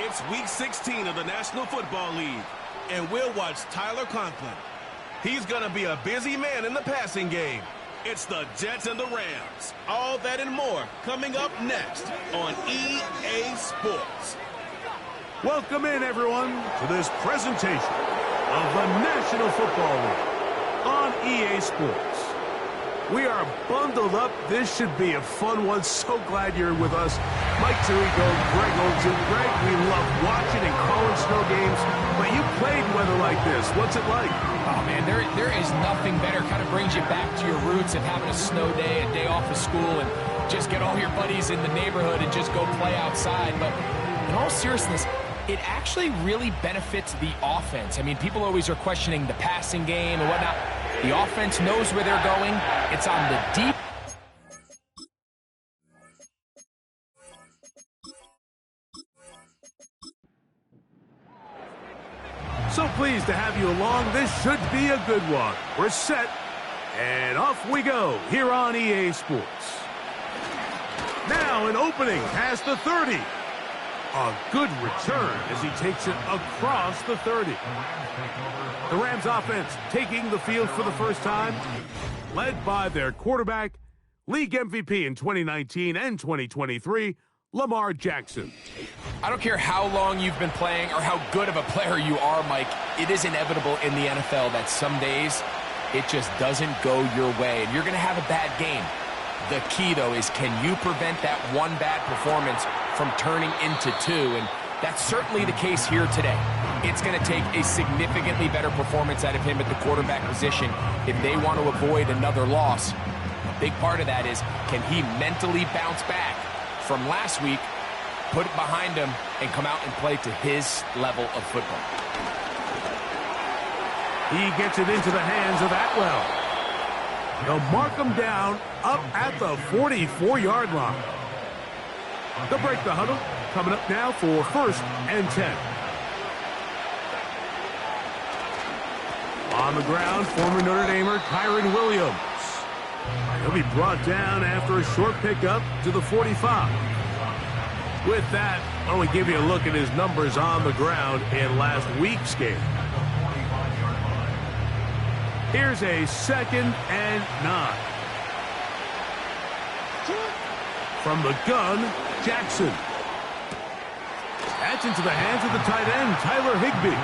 It's Week 16 of the National Football League, and we'll watch Tyler Conklin. He's going to be a busy man in the passing game. It's the Jets and the Rams. All that and more coming up next on EA Sports. Welcome in, everyone, to this presentation of the National Football League on EA Sports. We are bundled up. This should be a fun one. So glad you're with us. Mike Tirico, Greg Olsen. Greg, we love watching and calling snow games, but you played weather like this. What's it like? Oh, man, there is nothing better. Kind of brings you back to your roots of having a snow day, a day off of school, and just get all your buddies in the neighborhood and just go play outside. But in all seriousness, it actually really benefits the offense. I mean, people always are questioning the passing game and whatnot. The offense knows where they're going. It's on the deep. So pleased to have you along. This should be a good one. We're set, and off we go here on EA Sports. Now an opening past the 30. A good return as he takes it across the 30. The Rams offense taking the field for the first time, led by their quarterback, league MVP in 2019 and 2023, Lamar Jackson. I don't care how long you've been playing or how good of a player you are, Mike. It is inevitable in the NFL that some days it just doesn't go your way, and you're going to have a bad game. The key, though, is can you prevent that one bad performance from turning into two? And that's certainly the case here today. It's going to take a significantly better performance out of him at the quarterback position if they want to avoid another loss. A big part of that is, can he mentally bounce back from last week, put it behind him, and come out and play to his level of football? He gets it into the hands of Atwell. They'll mark him down up at the 44-yard line. They'll break the huddle. Coming up now for 1st and 10. On the ground, former Notre Damer Kyren Williams. He'll be brought down after a short pickup to the 45. With that, I want to give you a look at his numbers on the ground in last week's game. Here's a 2nd and 9. From the gun, Jackson. That's into the hands of the tight end, Tyler Higbee.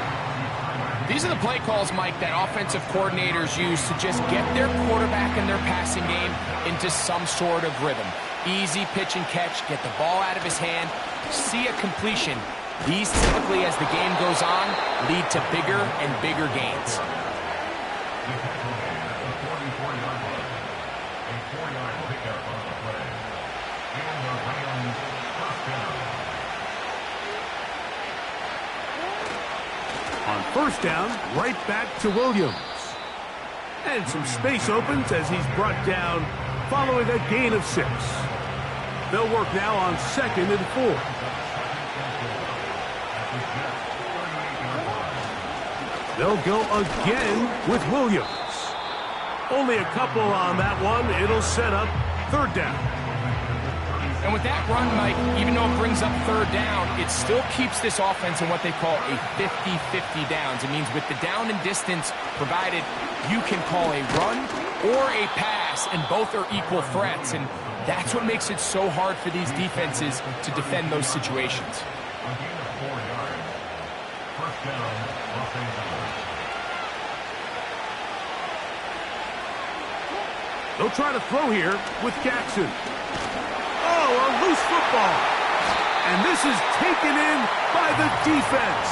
These are the play calls, Mike, that offensive coordinators use to just get their quarterback and their passing game into some sort of rhythm. Easy pitch and catch, get the ball out of his hand, see a completion. These typically, as the game goes on, lead to bigger and bigger gains. On 1st down, right back to Williams. And some space opens as he's brought down following a gain of 6. They'll work now on 2nd and 4. They'll go again with Williams. Only a couple on that one. It'll set up 3rd down. And with that run, Mike, even though it brings up 3rd down, it still keeps this offense in what they call a 50-50 downs. It means with the down and distance provided, you can call a run or a pass, and both are equal threats. And that's what makes it so hard for these defenses to defend those situations. They'll try to throw here with Jackson. Oh, a loose football. And this is taken in by the defense.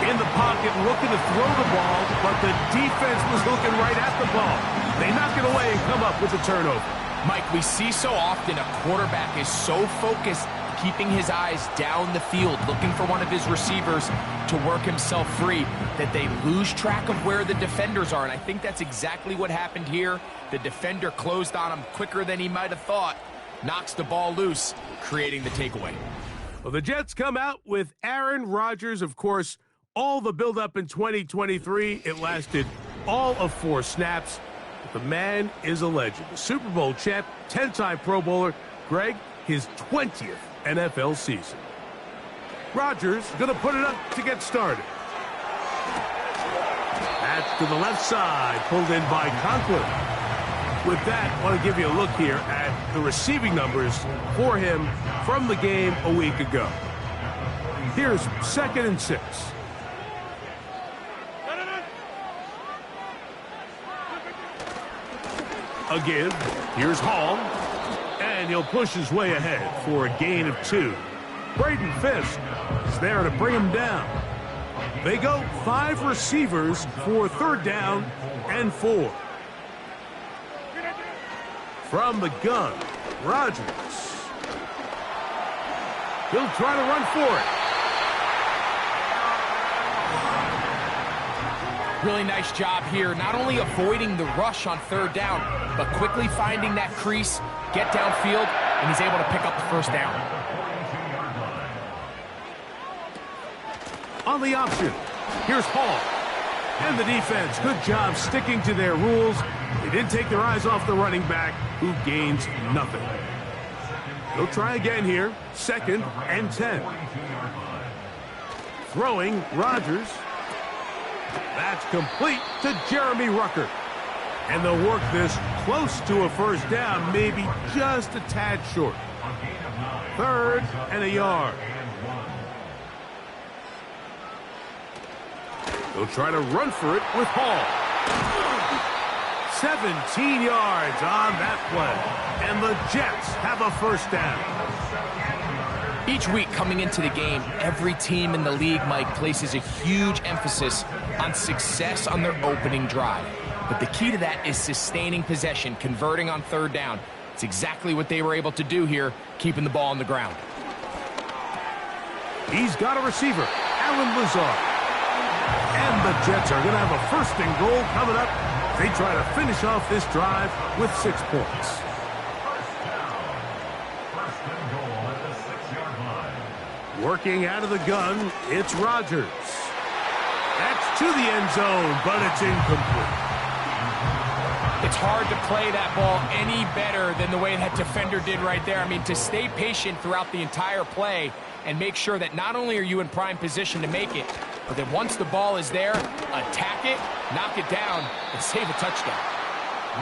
In the pocket, looking to throw the ball, but the defense was looking right at the ball. They knock it away and come up with a turnover. Mike, we see so often a quarterback is so focused, keeping his eyes down the field, looking for one of his receivers to work himself free, that they lose track of where the defenders are. And I think that's exactly what happened here. The defender closed on him quicker than he might have thought. Knocks the ball loose, creating the takeaway. Well, the Jets come out with Aaron Rodgers. Of course, all the buildup in 2023, it lasted all of 4 snaps. But the man is a legend. A Super Bowl champ, 10-time Pro Bowler. Greg, his 20th NFL season. Rodgers going to put it up to get started. That's to the left side, pulled in by Conklin. With that, I want to give you a look here at the receiving numbers for him from the game a week ago. Here's 2nd and 6. Again, here's Hall, and he'll push his way ahead for a gain of 2. Braden Fisk is there to bring him down. They go 5 receivers for 3rd down and 4. From the gun, Rodgers. He'll try to run for it. Really nice job here, not only avoiding the rush on 3rd down, but quickly finding that crease, get downfield, and he's able to pick up the 1st down. On the option, here's Hall. And the defense, good job sticking to their rules. They didn't take their eyes off the running back, who gains nothing. They'll try again here, 2nd and 10. Throwing, Rodgers. That's complete to Jeremy Ruckert. And they'll work this close to a 1st down, maybe just a tad short. 3rd and a yard. They'll try to run for it with Hall. 17 yards on that play. And the Jets have a 1st down. Each week coming into the game, every team in the league, Mike, places a huge emphasis on success on their opening drive. But the key to that is sustaining possession, converting on 3rd down. It's exactly what they were able to do here, keeping the ball on the ground. He's got a receiver, Allen Lazard. And the Jets are going to have a 1st and goal coming up. They try to finish off this drive with 6 points. Working out of the gun, it's Rodgers. That's to the end zone, but it's incomplete. It's hard to play that ball any better than the way that defender did right there. I mean, to stay patient throughout the entire play and make sure that not only are you in prime position to make it, but then once the ball is there, attack it, knock it down, and save a touchdown.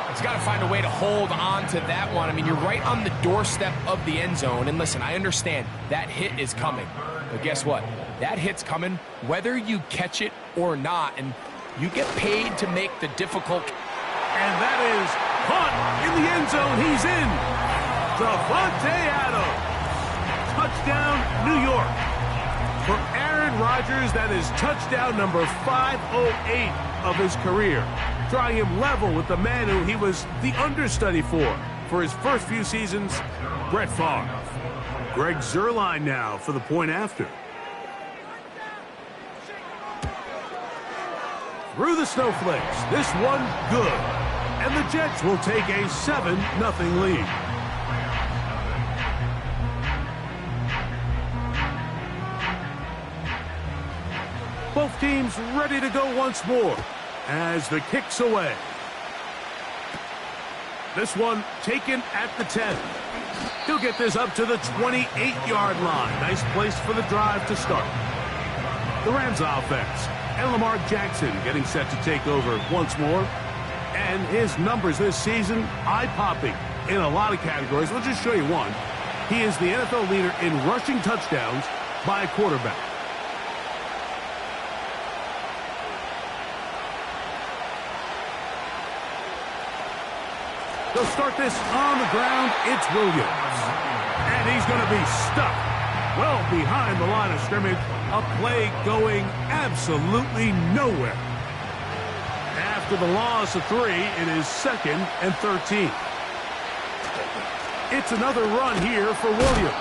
He's got to find a way to hold on to that one. I mean, you're right on the doorstep of the end zone. And listen, I understand that hit is coming. But guess what? That hit's coming whether you catch it or not. And you get paid to make the difficult. And that is caught in the end zone. He's in. Davante Adams. Touchdown, New York. For Aaron Rodgers, that is touchdown number 508 of his career. Drawing him level with the man who he was the understudy for his first few seasons, Brett Favre. Greg Zuerlein now for the point after. Through the snowflakes, this one good. And the Jets will take a 7-0 lead. Both teams ready to go once more as the kick's away. This one taken at the 10. He'll get this up to the 28-yard line. Nice place for the drive to start. The Rams offense and Lamar Jackson getting set to take over once more. And his numbers this season, eye-popping in a lot of categories. We'll just show you one. He is the NFL leader in rushing touchdowns by a quarterback. They'll start this on the ground. It's Williams. And he's going to be stuck well behind the line of scrimmage. A play going absolutely nowhere. After the loss of 3, it is 2nd and 13. It's another run here for Williams.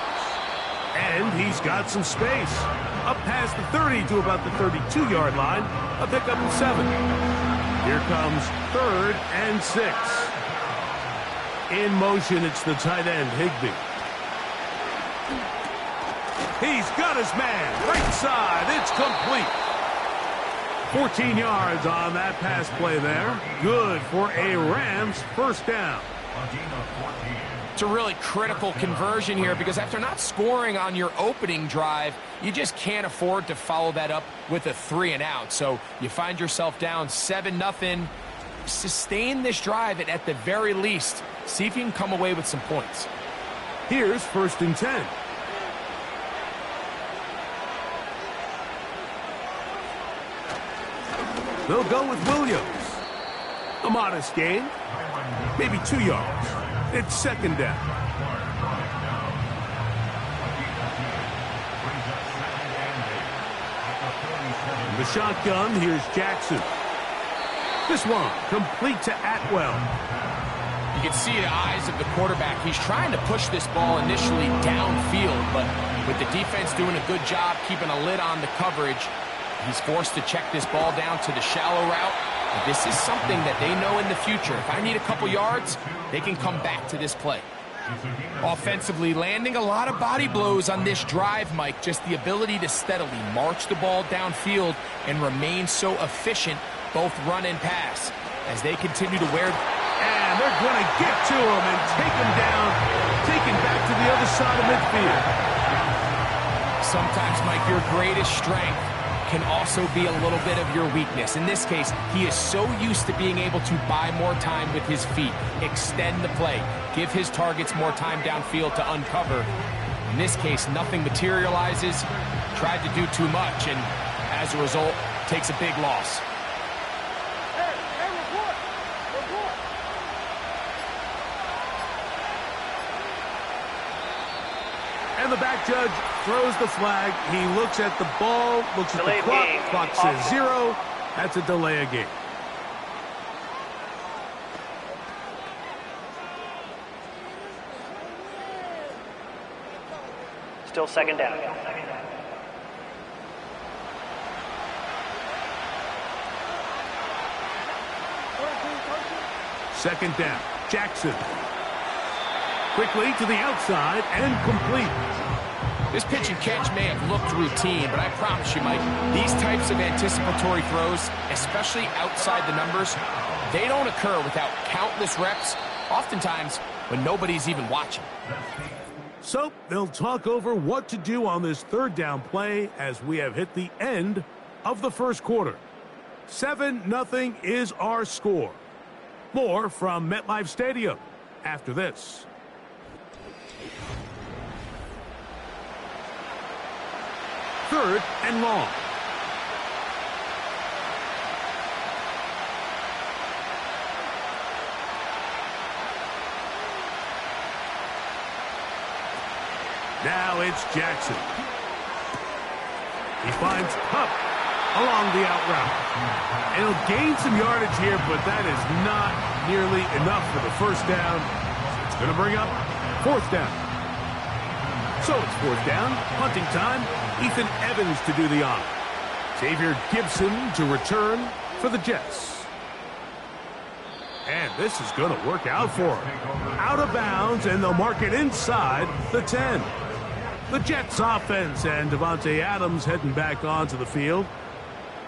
And he's got some space. Up past the 30 to about the 32-yard line. A pickup of 7. Here comes 3rd and 6. In motion, it's the tight end, Higbee. He's got his man. Right side. It's complete. 14 yards on that pass play there. Good for a Rams 1st down. It's a really critical conversion here because after not scoring on your opening drive, you just can't afford to follow that up with a 3-and-out. So you find yourself down 7-0. Sustain this drive and at the very least, see if you can come away with some points. Here's 1st and 10. They'll go with Williams. A modest gain, maybe 2 yards. It's 2nd down. In the shotgun, here's Jackson. This one complete to Atwell. You can see the eyes of the quarterback. He's trying to push this ball initially downfield, but with the defense doing a good job keeping a lid on the coverage, he's forced to check this ball down to the shallow route. This is something that they know in the future. If I need a couple yards, they can come back to this play. Offensively, landing a lot of body blows on this drive, Mike. Just the ability to steadily march the ball downfield and remain so efficient, both run and pass, as they continue to wear. And they're going to get to him and take him down, take him back to the other side of midfield. Sometimes, Mike, your greatest strength can also be a little bit of your weakness. In this case, he is so used to being able to buy more time with his feet, extend the play, give his targets more time downfield to uncover. In this case, nothing materializes, tried to do too much, and as a result, takes a big loss. And the back judge throws the flag. He looks at the ball, looks at the clock. Clock says 0. That's a delay of game. Still 2nd down. Second down. Jackson. Quickly to the outside and complete. This pitch and catch may have looked routine, but I promise you, Mike, these types of anticipatory throws, especially outside the numbers, they don't occur without countless reps, oftentimes when nobody's even watching. So they'll talk over what to do on this 3rd down play as we have hit the end of the 1st quarter. 7-0 is our score. More from MetLife Stadium after this. Third and long. Now it's Jackson. He finds Kupp along the out route. And he'll gain some yardage here, but that is not nearly enough for the 1st down. It's going to bring up 4th down. So it's 4th down, punting time. Ethan Evans to do the honor. Xavier Gibson to return for the Jets. And this is going to work out for him. Out of bounds, and they'll mark it inside the 10. The Jets offense and Davante Adams heading back onto the field.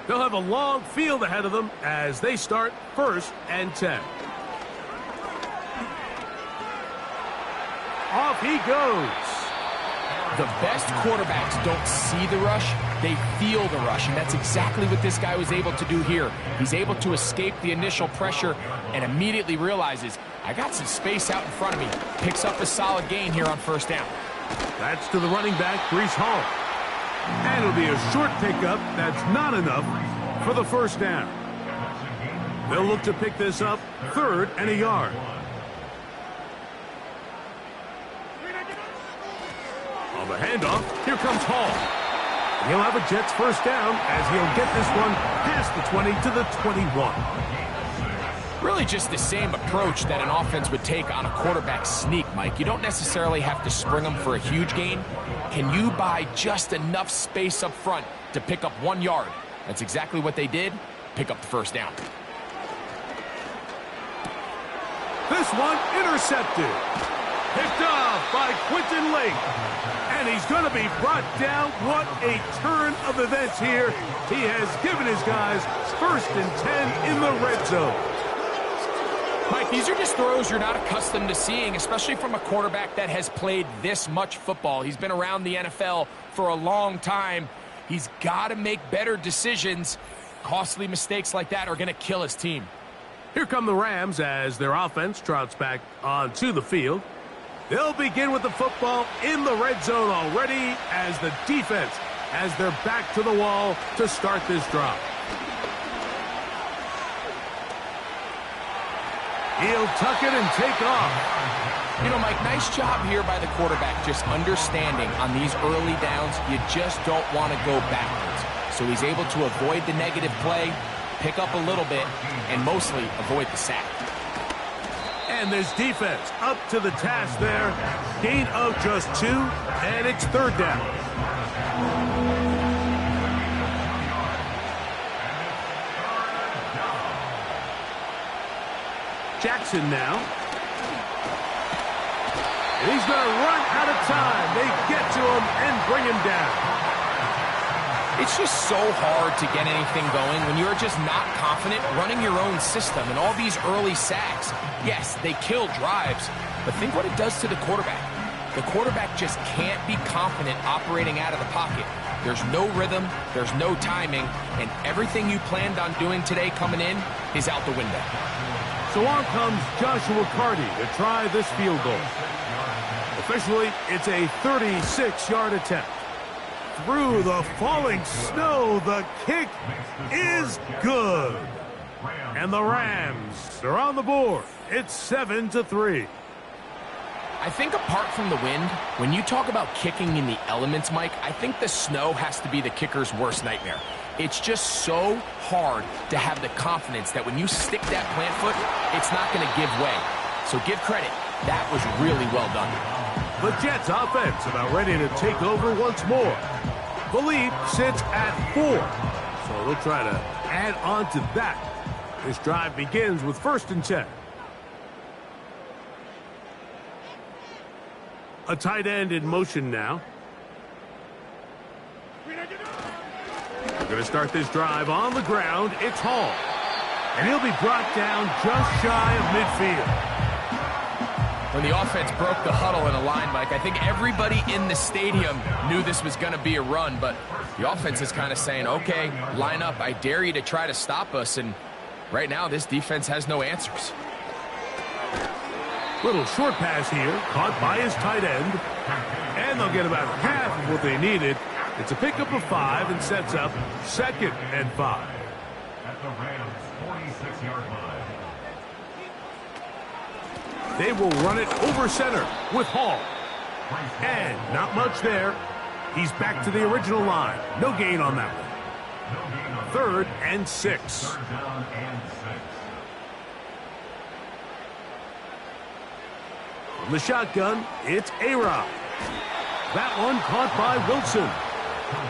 They'll have a long field ahead of them as they start 1st and 10. Off he goes. The best quarterbacks don't see the rush, they feel the rush, and that's exactly what this guy was able to do here. He's able to escape the initial pressure and immediately realizes, I got some space out in front of me. Picks up a solid gain here on 1st down. That's to the running back, Breece Hall. And it'll be a short pickup. That's not enough for the 1st down. They'll look to pick this up 3rd and a yard. On the handoff, here comes Hall. And he'll have a Jets 1st down as he'll get this one past the 20 to the 21. Really just the same approach that an offense would take on a quarterback sneak, Mike. You don't necessarily have to spring them for a huge gain. Can you buy just enough space up front to pick up 1 yard? That's exactly what they did. Pick up the 1st down. This one intercepted. Picked off by Quentin Lake. And he's going to be brought down. What a turn of events here. He has given his guys 1st and 10 in the red zone. Mike, These are just throws you're not accustomed to seeing, especially from a quarterback that has played this much football. He's been around the NFL for a long time. He's got to make better decisions. Costly mistakes like that are going to kill his team. Here come the Rams as their offense trots back onto the field. They'll begin with the football in the red zone already as the defense has their back to the wall to start this drive. He'll tuck it and take off. You know, Mike, nice job here by the quarterback, just understanding on these early downs, you just don't want to go backwards. So he's able to avoid the negative play, pick up a little bit, and mostly avoid the sack. And this defense up to the task there. Gain of just 2, and it's third down. Jackson now. And he's going to run out of time. They get to him and bring him down. It's just so hard to get anything going when you're just not confident running your own system. And all these early sacks, yes, they kill drives, but think what it does to the quarterback. The quarterback just can't be confident operating out of the pocket. There's no rhythm, there's no timing, and everything you planned on doing today coming in is out the window. So on comes Joshua Carty to try this field goal. Officially, it's a 36-yard attempt. Through the falling snow, the kick is good. And the Rams are on the board. It's 7-3. I think apart from the wind, when you talk about kicking in the elements, Mike, I think the snow has to be the kicker's worst nightmare. It's just so hard to have the confidence that when you stick that plant foot, it's not going to give way. So give credit. That was really well done. The Jets offense about ready to take over once more. Philippe sits at 4, so they'll try to add on to that. This drive begins with 1st and 10. A tight end in motion now. We're going to start this drive on the ground. It's Hall. And he'll be brought down just shy of midfield. When the offense broke the huddle in a line, Mike, I think everybody in the stadium knew this was going to be a run, but the offense is kind of saying, okay, line up. I dare you to try to stop us, and right now this defense has no answers. Little short pass here, caught by his tight end, and they'll get about half of what they needed. It's a pickup of 5 and sets up 2nd and 5. At the Rams' 46-yard line. They will run it over center with Hall. And not much there. He's back to the original line. No gain on that one. 3rd and 6. From the shotgun, it's A-Rod. That one caught by Wilson.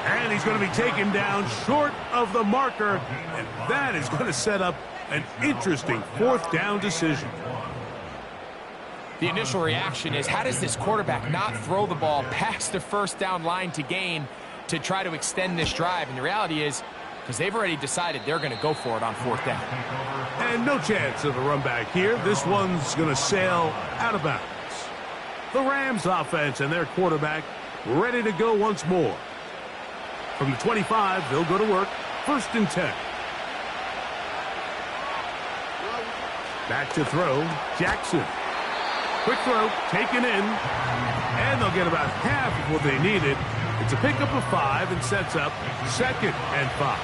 And he's going to be taken down short of the marker. And that is going to set up an interesting 4th down decision. The initial reaction is, how does this quarterback not throw the ball past the 1st down line to gain to try to extend this drive? And the reality is, because they've already decided they're going to go for it on 4th down. And no chance of a run back here. This one's going to sail out of bounds. The Rams offense and their quarterback ready to go once more. From the 25, they'll go to work. 1st and 10. Back to throw, Jackson. Quick throw, taken in, and they'll get about half of what they needed. It's a pickup of 5 and sets up 2nd and 5.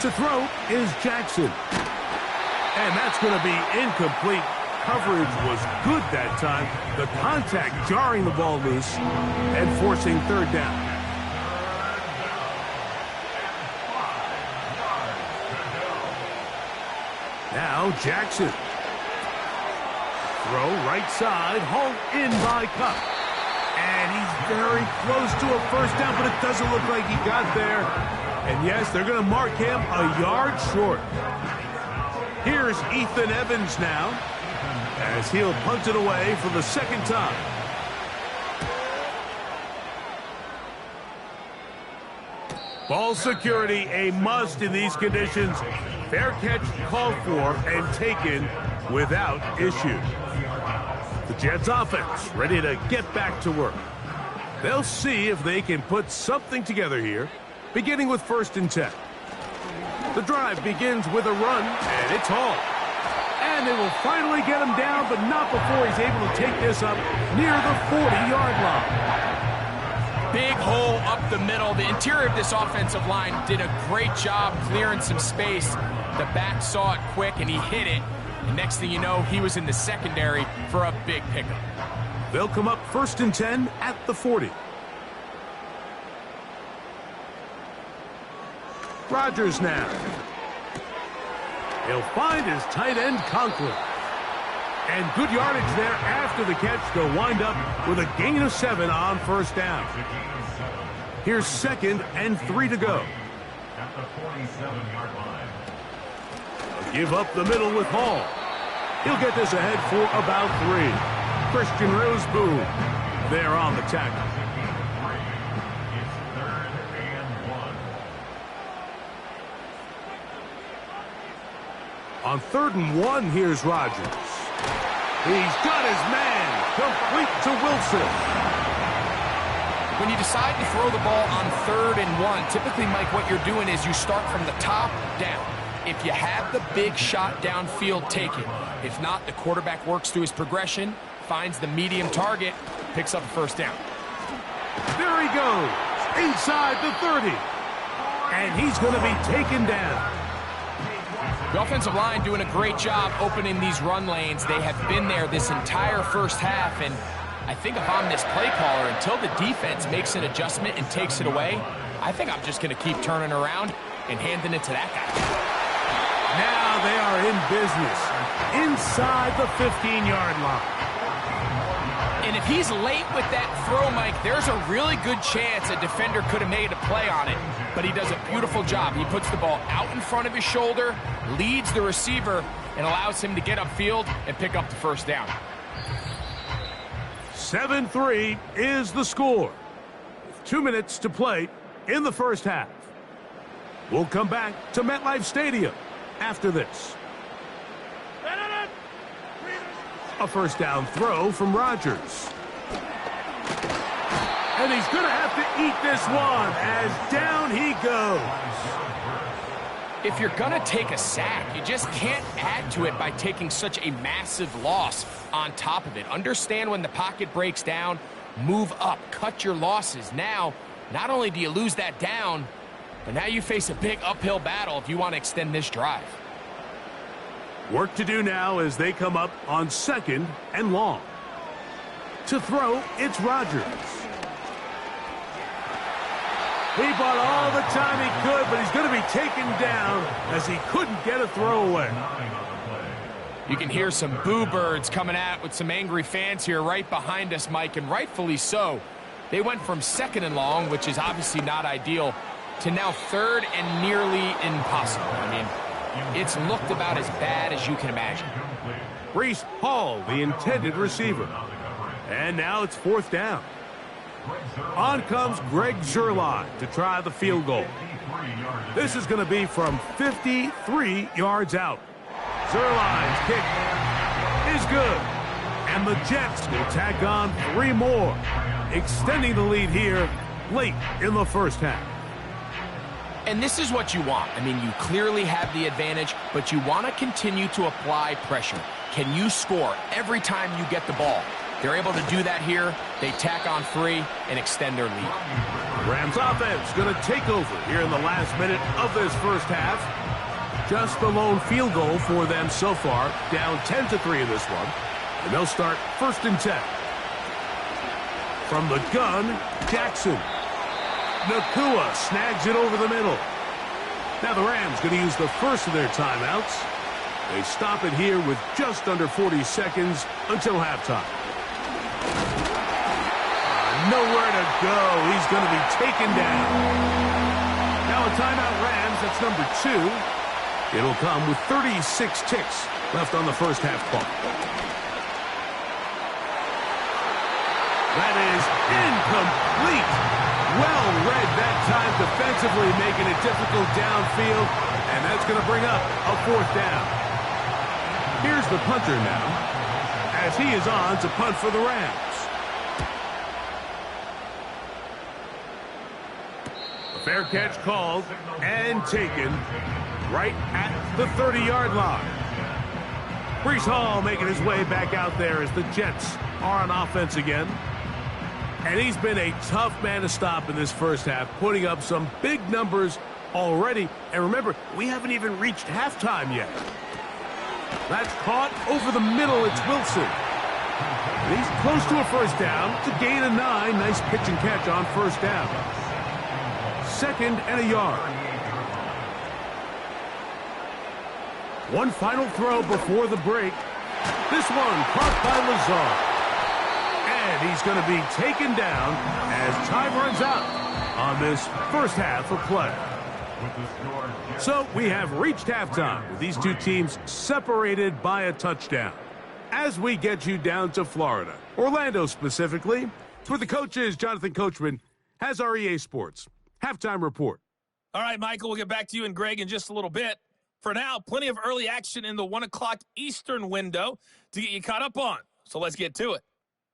To throw is Jackson. And that's going to be incomplete. Coverage was good that time. The contact jarring the ball loose and forcing 3rd down. Now Jackson. Throw right side, hauled in by Kupp. And he's very close to a 1st down, but it doesn't look like he got there. And yes, they're going to mark him a yard short. Here's Ethan Evans now, as he'll punt it away for the 2nd time. Ball security, a must in these conditions. Fair catch called for and taken without issue. The Jets offense ready to get back to work. They'll see if they can put something together here, beginning with 1st and 10. The drive begins with a run, and it's hauled. And they will finally get him down, but not before he's able to take this up near the 40-yard line. Big hole up the middle. The interior of this offensive line did a great job clearing some space. The back saw it quick, and he hit it. And next thing you know, he was in the secondary for a big pickup. They'll come up 1st and 10 at the 40. Rodgers now. He'll find his tight end, Conklin. And good yardage there after the catch. They'll wind up with a gain of 7 on 1st down. Here's 2nd and 3 to go. At the 47-yard line. Give up the middle with Hall. He'll get this ahead for about 3. Christian Roseboom there on the tackle. It's 3rd and 1. On 3rd and 1, here's Rodgers. He's got his man complete to Wilson. When you decide to throw the ball on 3rd and 1, typically, Mike, what you're doing is you start from the top down. If you have the big shot downfield, take it. If not, the quarterback works through his progression, finds the medium target, picks up a 1st down. There he goes, inside the 30. And he's going to be taken down. The offensive line doing a great job opening these run lanes. They have been there this entire 1st half, and I think if I'm this play caller, until the defense makes an adjustment and takes it away, I think I'm just going to keep turning around and handing it to that guy. Now they are in business inside the 15-yard line. And if he's late with that throw, Mike, there's a really good chance a defender could have made a play on it, but he does a beautiful job. He puts the ball out in front of his shoulder, leads the receiver, and allows him to get upfield and pick up the 1st down. 7-3 is the score. 2 minutes to play in the 1st half. We'll come back to MetLife Stadium after this. A 1st down throw from Rodgers. And he's going to have to eat this one as down he goes. If you're going to take a sack, you just can't add to it by taking such a massive loss on top of it. Understand when the pocket breaks down, move up, cut your losses. Now, not only do you lose that down, but now you face a big uphill battle if you want to extend this drive. Work to do now as they come up on 2nd and long. To throw, it's Rodgers. He bought all the time he could, but he's going to be taken down as he couldn't get a throwaway. You can hear some boo birds coming out with some angry fans here right behind us, Mike, and rightfully so. They went from 2nd and long, which is obviously not ideal, to now 3rd and nearly impossible. I mean, it's looked about as bad as you can imagine. Breece Hall, the intended receiver. And now it's 4th down. On comes Greg Zuerlein to try the field goal. This is going to be from 53 yards out. Zuerlein's kick is good. And the Jets will tack on 3 more, extending the lead here late in the 1st half. And this is what you want. I mean, you clearly have the advantage, but you want to continue to apply pressure. Can you score every time you get the ball? They're able to do that here. They tack on 3 and extend their lead. Rams offense going to take over here in the last minute of this 1st half. Just the lone field goal for them so far, down 10-3 in this one. And they'll start 1st and 10. From the gun, Jackson. Nacua snags it over the middle. Now the Rams going to use the first of their timeouts. They stop it here with just under 40 seconds until halftime. Nowhere to go. He's going to be taken down. Now a timeout Rams. That's number 2. It'll come with 36 ticks left on the 1st half clock. That is incomplete. Well read that time defensively, making it difficult downfield, and that's going to bring up a 4th down. Here's the punter now, as he is on to punt for the Rams. A fair catch called and taken right at the 30-yard line. Breece Hall making his way back out there as the Jets are on offense again. And he's been a tough man to stop in this first half, putting up some big numbers already. And remember, we haven't even reached halftime yet. That's caught over the middle. It's Wilson. And he's close to a first down. It's a gain of 9. Nice pitch and catch on first down. 2nd and a yard. One final throw before the break. This one caught by Lazard. And he's going to be taken down as time runs out on this first half of play. So we have reached halftime with these two teams separated by a touchdown. As we get you down to Florida, Orlando specifically, for the coaches, Jonathan Coachman has our EA Sports halftime report. All right, Michael, we'll get back to you and Greg in just a little bit. For now, plenty of early action in the 1 o'clock Eastern window to get you caught up on. So let's get to it.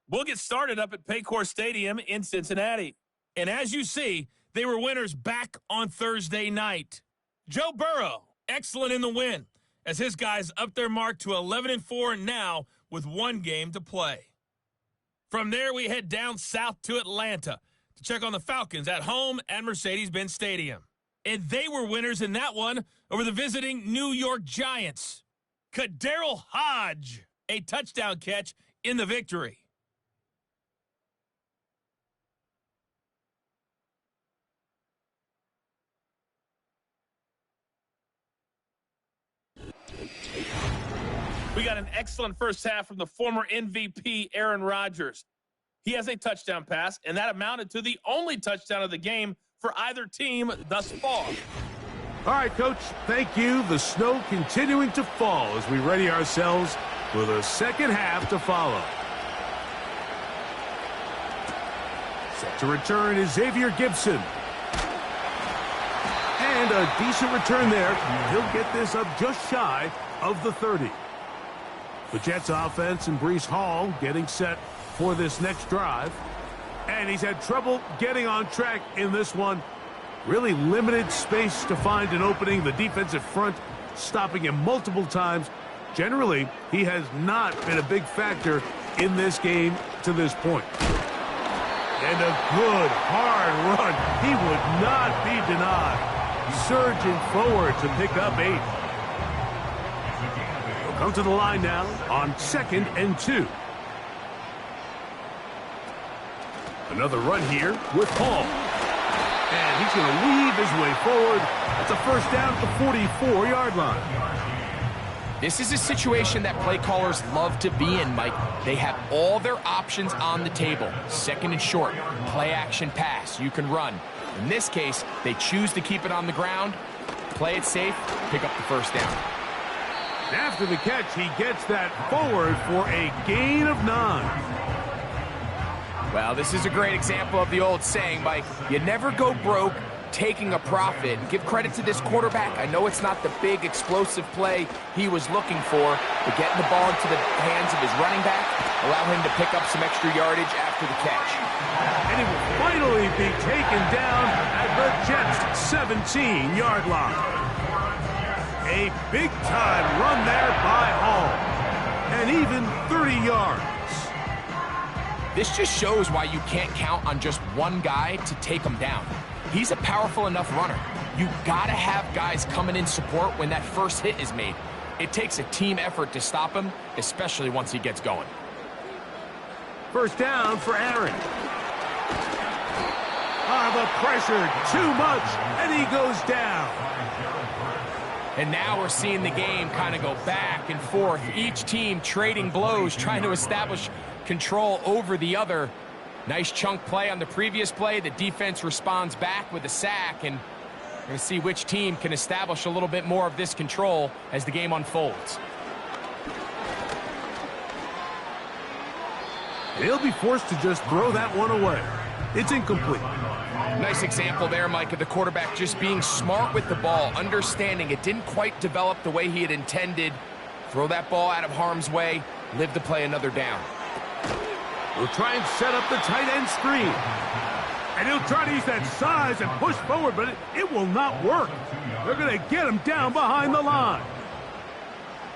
We'll get started up at Paycor Stadium in Cincinnati. And as you see, they were winners back on Thursday night. Joe Burrow, excellent in the win, as his guys up their mark to 11-4 now with 1 game to play. From there, we head down south to Atlanta to check on the Falcons at home at Mercedes-Benz Stadium. And they were winners in that one over the visiting New York Giants. KhaDarel Hodge, a touchdown catch in the victory. We got an excellent first half from the former MVP, Aaron Rodgers. He has a touchdown pass, and that amounted to the only touchdown of the game for either team thus far. All right, Coach, thank you. The snow continuing to fall as we ready ourselves for the second half to follow. Set to return is Xavier Gibson. And a decent return there. He'll get this up just shy of the 30. The Jets offense and Breece Hall getting set for this next drive. And he's had trouble getting on track in this one. Really limited space to find an opening. The defensive front stopping him multiple times. Generally, he has not been a big factor in this game to this point. And a good, hard run. He would not be denied. Surging forward to pick up 8. He'll come to the line now on 2nd and 2. Another run here with Hall. And he's going to weave his way forward. That's a first down at the 44-yard line. This is a situation that play callers love to be in, Mike. They have all their options on the table. 2nd and short, play action pass, you can run. In this case, they choose to keep it on the ground, play it safe, pick up the first down. After the catch, he gets that forward for a gain of 9. Well, this is a great example of the old saying, Mike, you never go broke taking a profit. And give credit to this quarterback. I know it's not the big explosive play he was looking for, but getting the ball into the hands of his running back, allow him to pick up some extra yardage after the catch. And he will finally be taken down at the Jets' 17-yard line. A big-time run there by Hall. And even 30 yards. This just shows why you can't count on just one guy to take him down. He's a powerful enough runner. You gotta have guys coming in support when that first hit is made. It takes a team effort to stop him, especially once he gets going. First down for Aaron. The pressure, too much, and he goes down. And now we're seeing the game kind of go back and forth. Each team trading blows, trying to establish control over the other. Nice chunk play on the previous play. The defense responds back with a sack, and we're going to see which team can establish a little bit more of this control as the game unfolds. He'll be forced to just throw that one away. It's incomplete. Nice example there, Mike, of the quarterback just being smart with the ball, understanding it didn't quite develop the way he had intended. Throw that ball out of harm's way, live to play another down. He'll try and set up the tight end screen. And he'll try to use that size and push forward, but it will not work. They're going to get him down behind the line.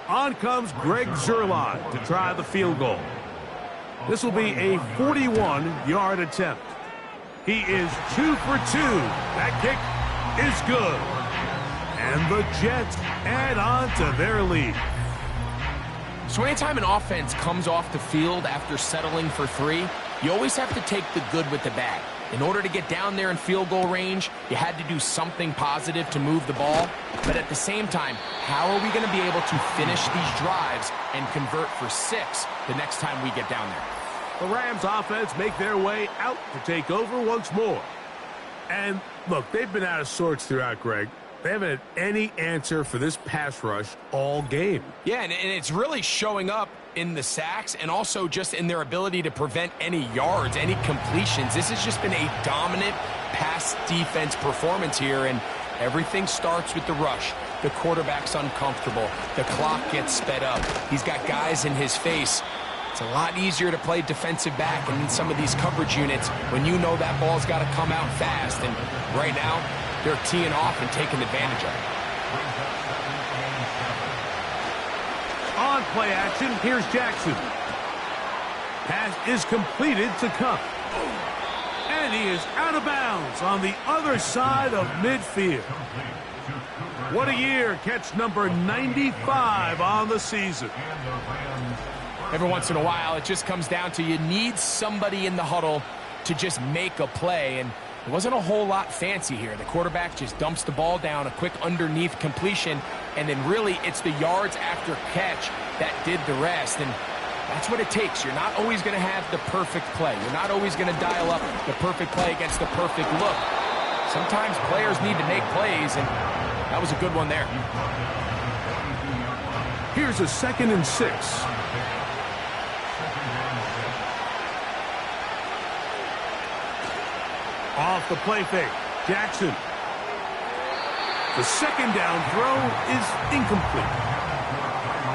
On comes Greg Zuerlein to try the field goal. This will be a 41-yard attempt. He is 2 for 2. That kick is good. And the Jets add on to their lead. So anytime an offense comes off the field after settling for 3, you always have to take the good with the bad. In order to get down there in field goal range, you had to do something positive to move the ball. But at the same time, how are we going to be able to finish these drives and convert for 6 the next time we get down there? The Rams offense make their way out to take over once more. And look, they've been out of sorts throughout, Greg. They haven't had any answer for this pass rush all game. Yeah, and it's really showing up in the sacks and also just in their ability to prevent any yards, any completions. This has just been a dominant pass defense performance here, and everything starts with the rush. The quarterback's uncomfortable. The clock gets sped up. He's got guys in his face. It's a lot easier to play defensive back and in some of these coverage units when you know that ball's got to come out fast. And right now, they're teeing off and taking advantage of it. On play action, here's Jackson. Pass is completed to Kupp. And he is out of bounds on the other side of midfield. What a year, catch number 95 on the season. Every once in a while, it just comes down to you need somebody in the huddle to just make a play, and it wasn't a whole lot fancy here. The quarterback just dumps the ball down, a quick underneath completion, and then really it's the yards after catch that did the rest, and that's what it takes. You're not always going to have the perfect play. You're not always going to dial up the perfect play against the perfect look. Sometimes players need to make plays, and that was a good one there. Here's a 2nd and 6. Off the play fake, Jackson. The 2nd down throw is incomplete.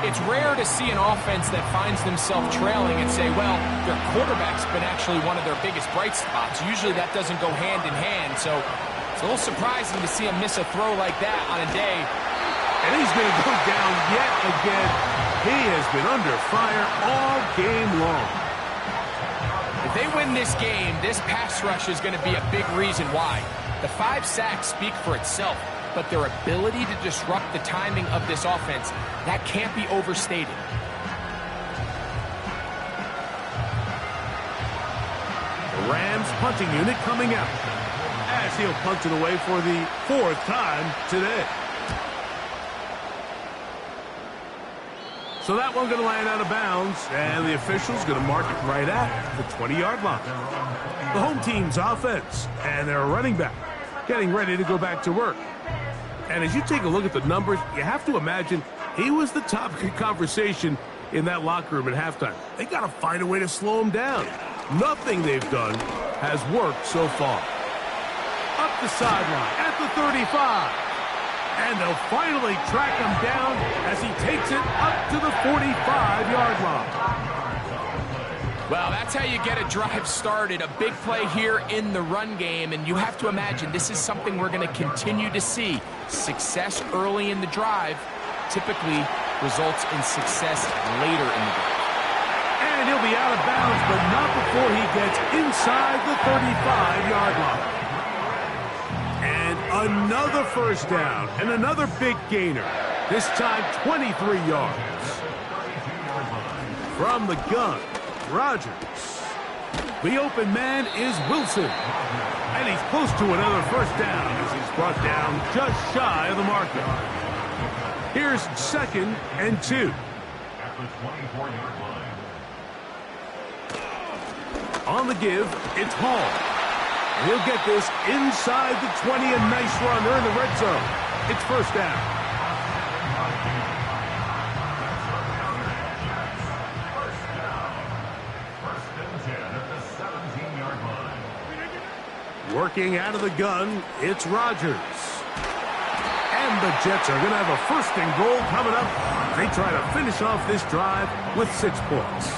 It's rare to see an offense that finds themselves trailing and say, well, their quarterback's been actually one of their biggest bright spots. Usually that doesn't go hand in hand, so it's a little surprising to see him miss a throw like that on a day. And he's going to go down yet again. He has been under fire all game long. If they win this game, this pass rush is going to be a big reason why. The 5 sacks speak for itself, but their ability to disrupt the timing of this offense, that can't be overstated. The Rams punting unit coming out as he'll punt it away for the 4th time today. So that one going to land out of bounds, and the official's going to mark it right at the 20-yard line. The home team's offense and their running back getting ready to go back to work. And as you take a look at the numbers, you have to imagine he was the topic of conversation in that locker room at halftime. They got to find a way to slow him down. Nothing they've done has worked so far. Up the sideline at the 35. And they'll finally track him down as he takes it up to the 45-yard line. Well, that's how you get a drive started. A big play here in the run game, and you have to imagine this is something we're going to continue to see. Success early in the drive typically results in success later in the drive. And he'll be out of bounds, but not before he gets inside the 35-yard line. And another first down and another big gainer. This time 23 yards. From the gun, Rodgers. The open man is Wilson. And he's close to another first down as he's brought down just shy of the marker. Here's 2nd and 2. At the 24-yard line. On the give, it's Hall. He'll get this inside the 20, a nice run. They're in the red zone. It's first down. First and 10 at the 17-yard line. Working out of the gun, it's Rodgers. And the Jets are going to have a 1st and goal coming up. They try to finish off this drive with 6 points.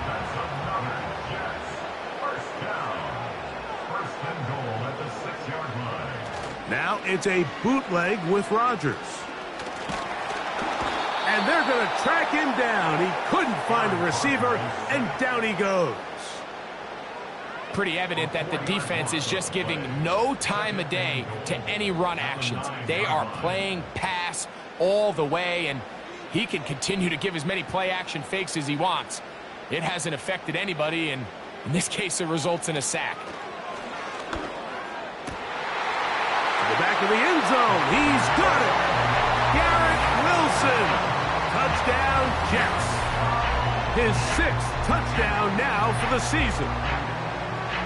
That's another Jets. First down. 1st and goal at the 6-yard line. Now it's a bootleg with Rodgers. And they're going to track him down. He couldn't find the receiver, and down he goes. Pretty evident that the defense is just giving no time of day to any run actions. They are playing pass all the way, and he can continue to give as many play-action fakes as he wants. It hasn't affected anybody, and in this case, it results in a sack. To the back of the end zone. He's got it. Garrett Wilson. Touchdown, Jets. His 6th touchdown now for the season.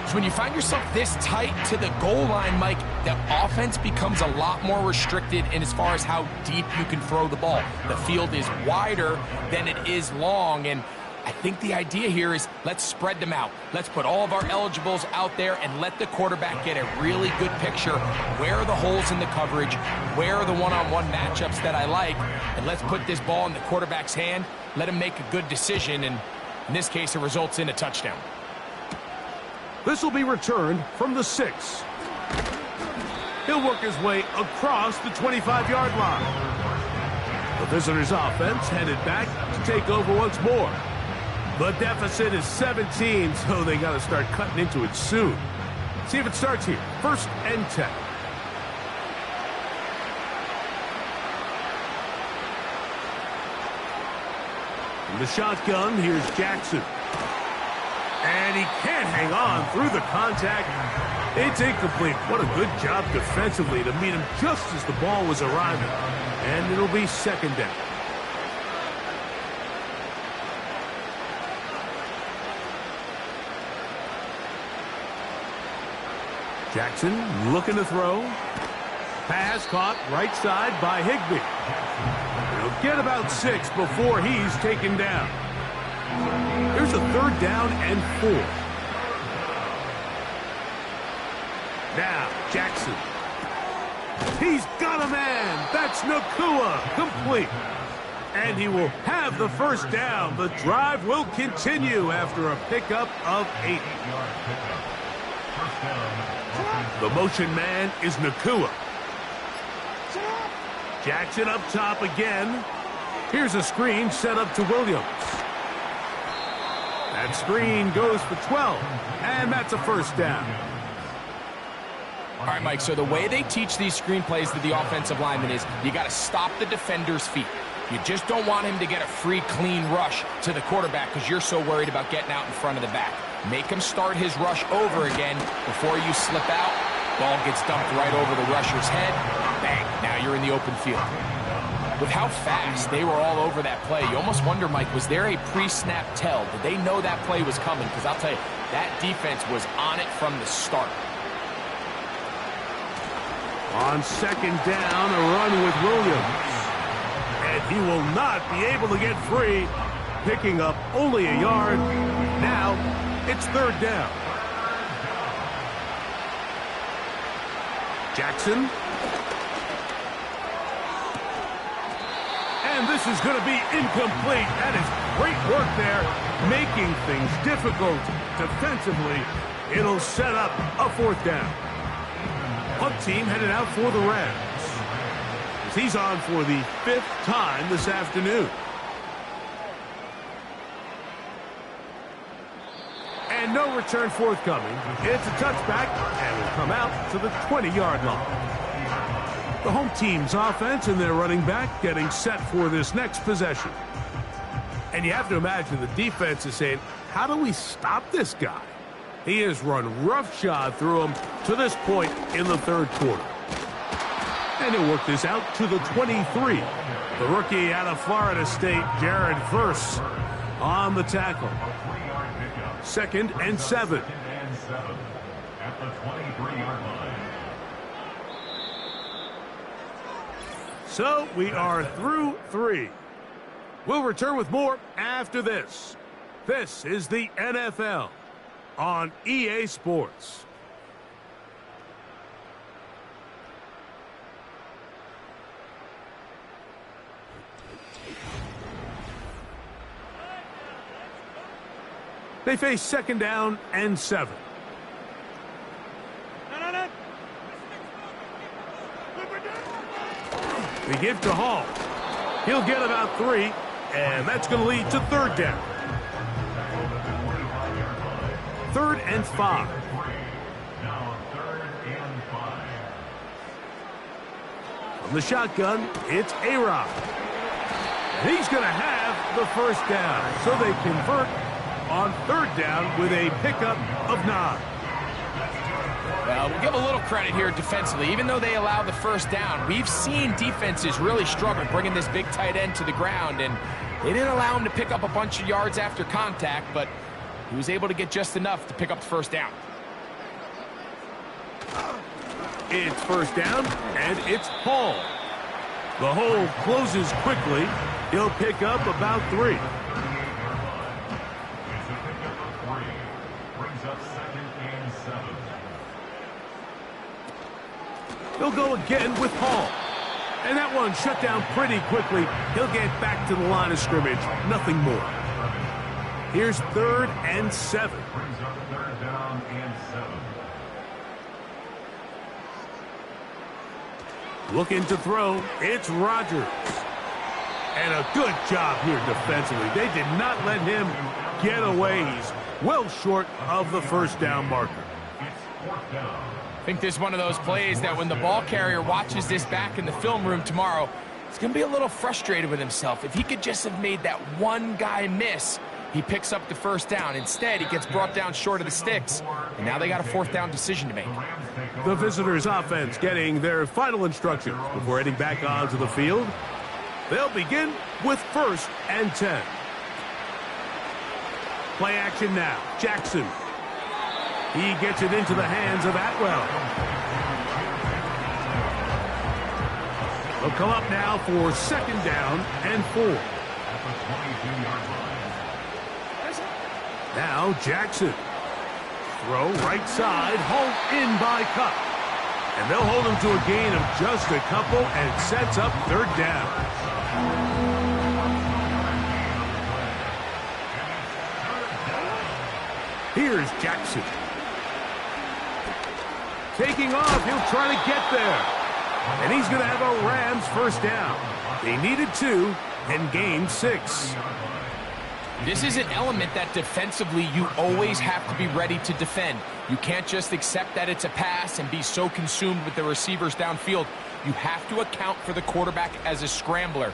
So when you find yourself this tight to the goal line, Mike, the offense becomes a lot more restricted in as far as how deep you can throw the ball. The field is wider than it is long, and I think the idea here is let's spread them out. Let's put all of our eligibles out there and let the quarterback get a really good picture. Where are the holes in the coverage? Where are the one-on-one matchups that I like? And let's put this ball in the quarterback's hand. Let him make a good decision, and in this case, it results in a touchdown. This will be returned from the 6. He'll work his way across the 25-yard line. The visitors' offense headed back to take over once more. The deficit is 17, so they got to start cutting into it soon. See if it starts here. 1st and 10. In the shotgun, here's Jackson. And he can't hang on through the contact. It's incomplete. What a good job defensively to meet him just as the ball was arriving. And it'll be 2nd down. Jackson looking to throw. Pass caught right side by Higbee. He'll get about 6 before he's taken down. Here's a 3rd down and 4. Now, Jackson. He's got a man. That's Nacua. Complete. And he will have the 1st down. The drive will continue after a pickup of 8. The motion man is Nacua. Jackson up top again. Here's a screen set up to Williams. That screen goes for 12, and that's a 1st down. All right, Mike, so the way they teach these screenplays to the offensive lineman is you got to stop the defender's feet. You just don't want him to get a free, clean rush to the quarterback because you're so worried about getting out in front of the back. Make him start his rush over again before you slip out. Ball gets dumped right over the rusher's head. Bang, now you're in the open field. With how fast they were all over that play, you almost wonder, Mike, was there a pre-snap tell? Did they know that play was coming? Because I'll tell you, that defense was on it from the start. On 2nd down, a run with Williams. And he will not be able to get free, picking up only a yard. Now, it's 3rd down. Jackson. And this is going to be incomplete. That is great work there, making things difficult defensively. It'll set up a 4th down. Punt team headed out for the Rams. As he's on for the 5th time this afternoon. And no return forthcoming. It's a touchback, and will come out to the 20-yard line. The home team's offense and their running back getting set for this next possession. And you have to imagine the defense is saying, how do we stop this guy? He has run roughshod through him to this point in the 3rd quarter. And he'll work this out to the 23. The rookie out of Florida State, Jared Verse, on the tackle. 2nd and 7. At the 23-yard line. So we are through 3. We'll return with more after this. This is the NFL on EA Sports. They face second down and 7. They give to Hall. He'll get about 3, and that's going to lead to third down. 3rd and 5. Now 3rd and 5. From the shotgun, it's A-Rob. And he's going to have the first down. So they convert on third down with a pickup of 9. Well, we'll give a little credit here defensively. Even though they allow the first down, we've seen defenses really struggle bringing this big tight end to the ground, and they didn't allow him to pick up a bunch of yards after contact, but he was able to get just enough to pick up the first down. It's first down, and it's Hall. The hole closes quickly. He'll pick up about 3. It's a pickup of 3. Brings up 2nd and 7. They'll go again with Hall. And that one shut down pretty quickly. He'll get back to the line of scrimmage. Nothing more. Here's 3rd and 7. Brings up 3rd down and 7. Looking to throw. It's Rodgers. And a good job here defensively. They did not let him get away. He's well short of the first down marker. It's 4th down. I think this is one of those plays that when the ball carrier watches this back in the film room tomorrow, he's going to be a little frustrated with himself. If he could just have made that one guy miss, he picks up the first down. Instead, he gets brought down short of the sticks, and now they got a 4th down decision to make. The visitors' offense getting their final instructions before heading back onto the field. They'll begin with 1st and 10. Play action now. Jackson. He gets it into the hands of Atwell. They'll come up now for 2nd down and 4. At the 22-yard line. Now Jackson. Throw right side. Hauled in by Cup. And they'll hold him to a gain of just a couple, and it sets up 3rd down. Here's Jackson. Taking off, he'll try to get there. And he's going to have a Rams first down. They needed 2 and gained 6. This is an element that defensively you always have to be ready to defend. You can't just accept that it's a pass and be so consumed with the receivers downfield. You have to account for the quarterback as a scrambler.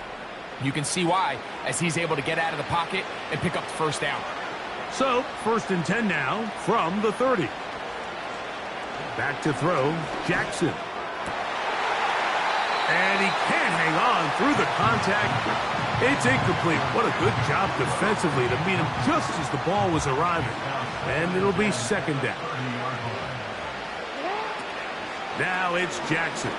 You can see why, as he's able to get out of the pocket and pick up the first down. So, 1st and 10 now from the 30. Back to throw, Jackson. And he can't hang on through the contact. It's incomplete. What a good job defensively to meet him just as the ball was arriving. And it'll be 2nd down. Now it's Jackson.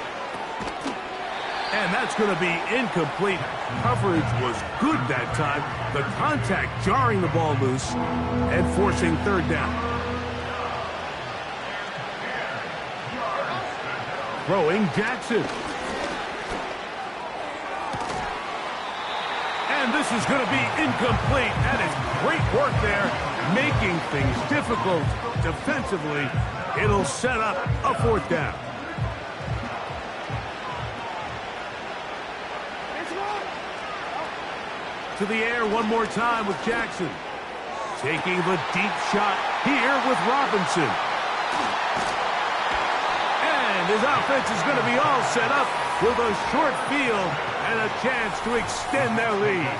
And that's going to be incomplete. Coverage was good that time. The contact jarring the ball loose and forcing 3rd down. Throwing Jackson. And this is going to be incomplete. That is great work there, making things difficult defensively. It'll set up a 4th down. To the air one more time with Jackson. Taking the deep shot here with Robinson. And his offense is going to be all set up with a short field and a chance to extend their lead.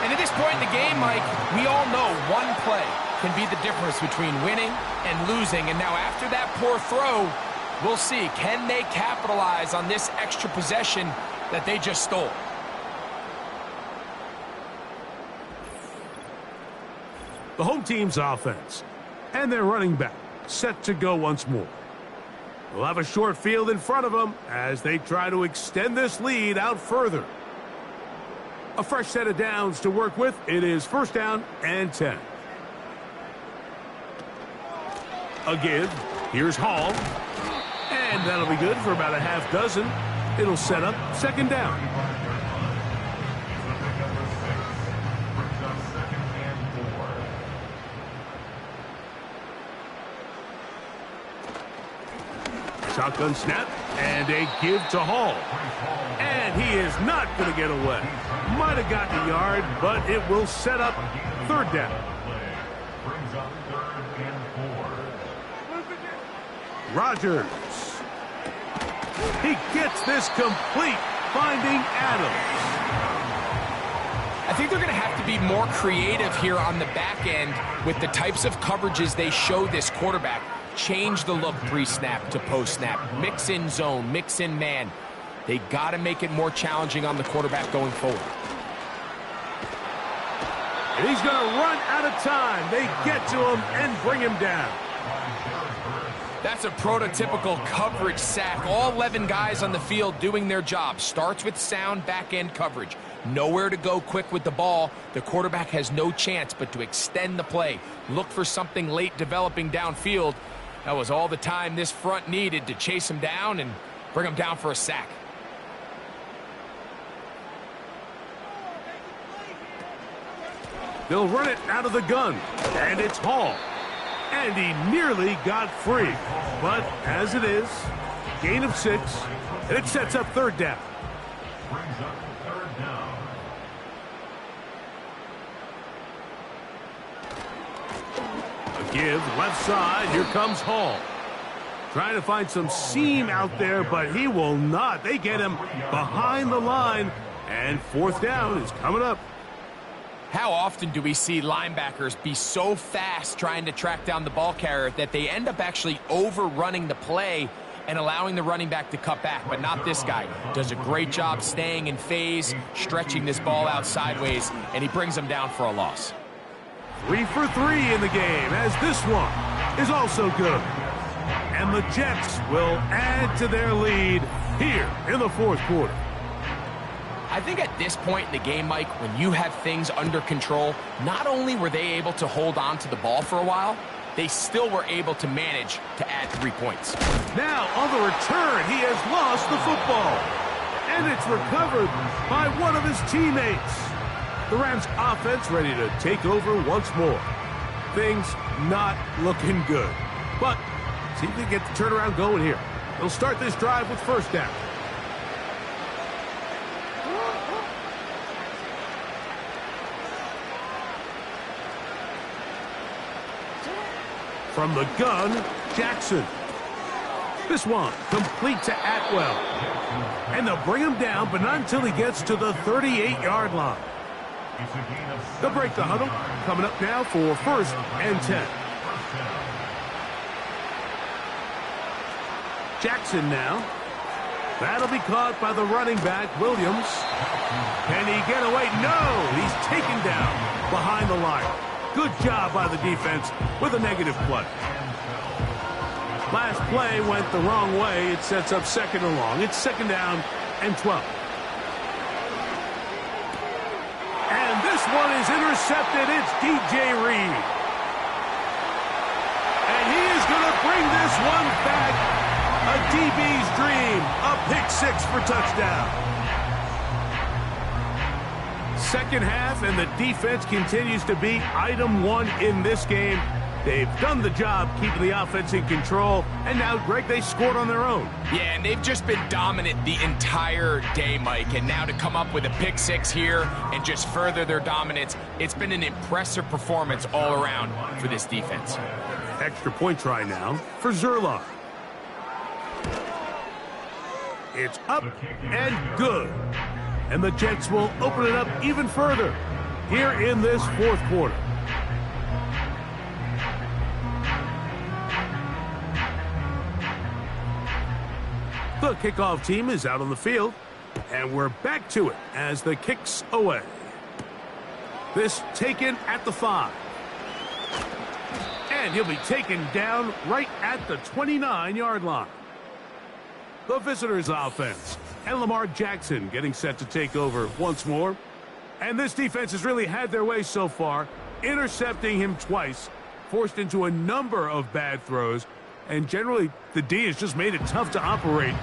And at this point in the game, Mike, we all know one play can be the difference between winning and losing. And now after that poor throw, we'll see, can they capitalize on this extra possession that they just stole? The home team's offense and their running back set to go once more. They'll have a short field in front of them as they try to extend this lead out further. A fresh set of downs to work with. It is 1st down and 10. A give. Here's Hall. And that'll be good for about a half dozen. It'll set up 2nd down. Shotgun snap and a give to Hall. And he is not going to get away. Might have gotten a yard, but it will set up third down. Brings up 3rd and 4. Rodgers. He gets this complete, finding Adams. I think they're going to have to be more creative here on the back end with the types of coverages they show this quarterback. Change the look pre-snap to post-snap. Mix in zone, mix in man. They got to make it more challenging on the quarterback going forward. And he's going to run out of time. They get to him and bring him down. That's a prototypical coverage sack. All 11 guys on the field doing their job. Starts with sound back-end coverage. Nowhere to go quick with the ball. The quarterback has no chance but to extend the play. Look for something late developing downfield. That was all the time this front needed to chase him down and bring him down for a sack. They'll run it out of the gun, and it's Hall. And he nearly got free. But as it is, gain of 6, and it sets up third down. Brings up 3rd down. A give, left side, here comes Hall. Trying to find some seam out there, but he will not. They get him behind the line, and fourth down is coming up. How often do we see linebackers be so fast trying to track down the ball carrier that they end up actually overrunning the play and allowing the running back to cut back? But not this guy. Does a great job staying in phase, stretching this ball out sideways, and he brings him down for a loss. 3 for 3 in the game, as this one is also good. And the Jets will add to their lead here in the fourth quarter. I think at this point in the game, Mike, when you have things under control, not only were they able to hold on to the ball for a while, they still were able to manage to add 3 points. Now, on the return, he has lost the football. And it's recovered by one of his teammates. The Rams offense ready to take over once more. Things not looking good. But see if they get the turnaround going here. They'll start this drive with first down. From the gun, Jackson. This one complete to Atwell. And they'll bring him down, but not until he gets to the 38-yard line. They'll break the huddle. Coming up now for 1st and 10. Jackson now. That'll be caught by the running back, Williams. Can he get away? No! He's taken down behind the line. Good job by the defense with a negative play. Last play went the wrong way. It sets up 2nd and long. It's 2nd down and 12. And this one is intercepted. It's DJ Reed. And he is going to bring this one back. A DB's dream. A pick 6 for touchdown. Second half, and the defense continues to be item 1 in this game. They've done the job keeping the offense in control, and now, Greg, they scored on their own. Yeah, and they've just been dominant the entire day, Mike, and now to come up with a pick 6 here and just further their dominance, it's been an impressive performance all around for this defense. Extra point try now for Zerline. It's up and good. And the Jets will open it up even further here in this fourth quarter. The kickoff team is out on the field, and we're back to it as the kick's away. This taken at the 5. And he'll be taken down right at the 29-yard line. The visitors' offense. And Lamar Jackson getting set to take over once more. And this defense has really had their way so far, intercepting him twice, forced into a number of bad throws, and generally the D has just made it tough to operate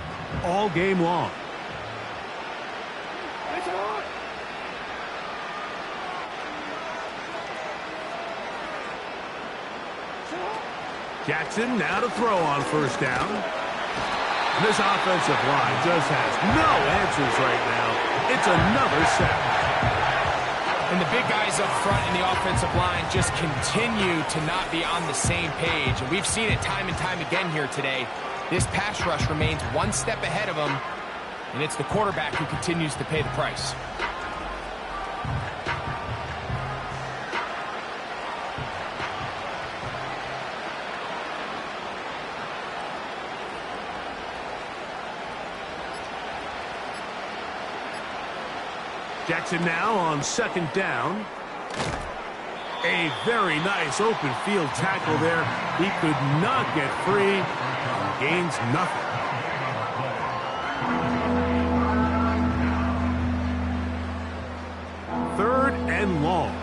all game long. Jackson now to throw on first down. This offensive line just has no answers right now. It's another sack. And the big guys up front in the offensive line just continue to not be on the same page. And we've seen it time and time again here today. This pass rush remains one step ahead of them, and it's the quarterback who continues to pay the price. Jackson now on second down. A very nice open field tackle there. He could not get free. Gains nothing. Third and long.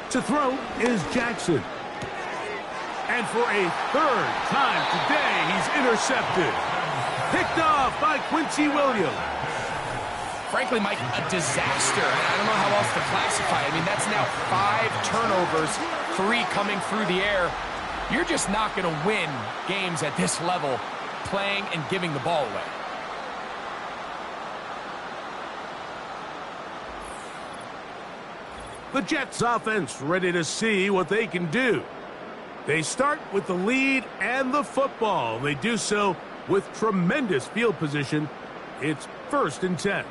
To throw is Jackson. And for a third time today, he's intercepted. Picked off by Quincy Williams. Frankly, Mike, a disaster. I don't know how else to classify it. I mean, that's now 5 turnovers, 3 coming through the air. You're just not going to win games at this level playing and giving the ball away. The Jets offense ready to see what they can do. They start with the lead and the football. They do so with tremendous field position. It's 1st and 10.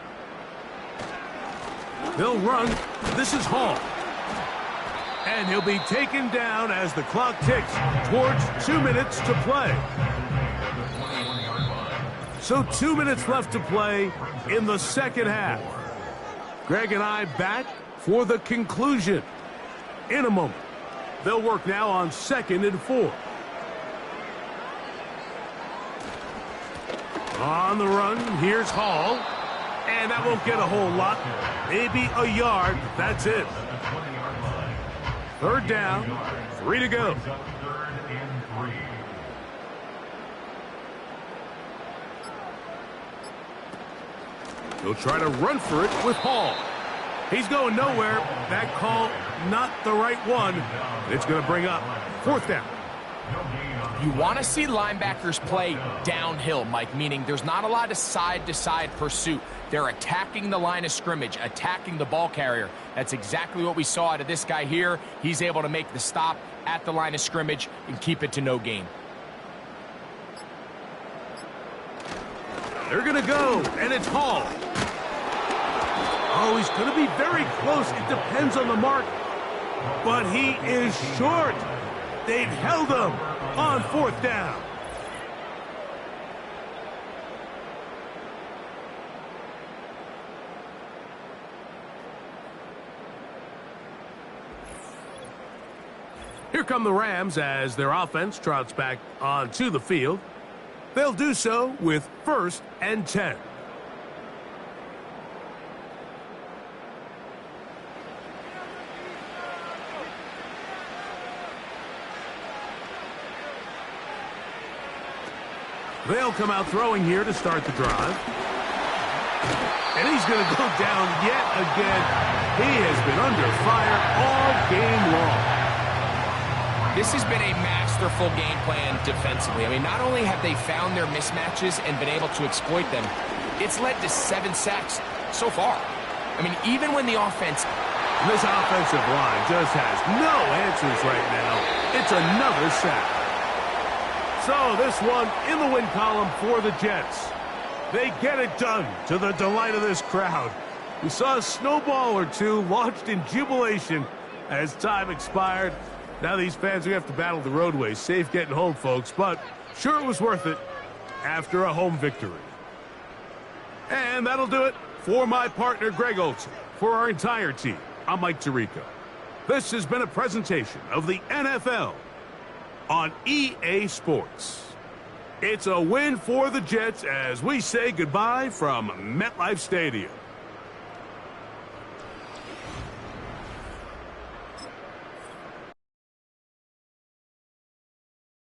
They'll run. This is Hall. And he'll be taken down as the clock ticks towards 2 minutes to play. So 2 minutes left to play in the second half. Greg and I back for the conclusion in a moment. They'll work now on 2nd and 4. On the run, here's Hall. And that won't get a whole lot. Maybe a yard. That's it. 3rd down. 3 to go. He'll try to run for it with Hall. He's going nowhere. That call, not the right one. It's going to bring up 4th down. You want to see linebackers play downhill, Mike, meaning there's not a lot of side-to-side pursuit. They're attacking the line of scrimmage, attacking the ball carrier. That's exactly what we saw out of this guy here. He's able to make the stop at the line of scrimmage and keep it to no gain. They're going to go, and it's Hall. Oh, he's going to be very close. It depends on the mark. But he is short. They've held him on 4th down. Here come the Rams as their offense trots back onto the field. They'll do so with 1st and 10. They'll come out throwing here to start the drive. And he's going to go down yet again. He has been under fire all game long. This has been a masterful game plan defensively. I mean, not only have they found their mismatches and been able to exploit them, it's led to 7 sacks so far. I mean, even when the offense... This offensive line just has no answers right now. It's another sack. So this one in the win column for the Jets. They get it done to the delight of this crowd. We saw a snowball or two launched in jubilation as time expired. Now these fans, we have to battle the roadways. Safe getting home, folks, but sure it was worth it after a home victory. And that'll do it for my partner, Greg Olsen. For our entire team, I'm Mike Tirico. This has been a presentation of the NFL on EA Sports. It's a win for the Jets as we say goodbye from MetLife Stadium.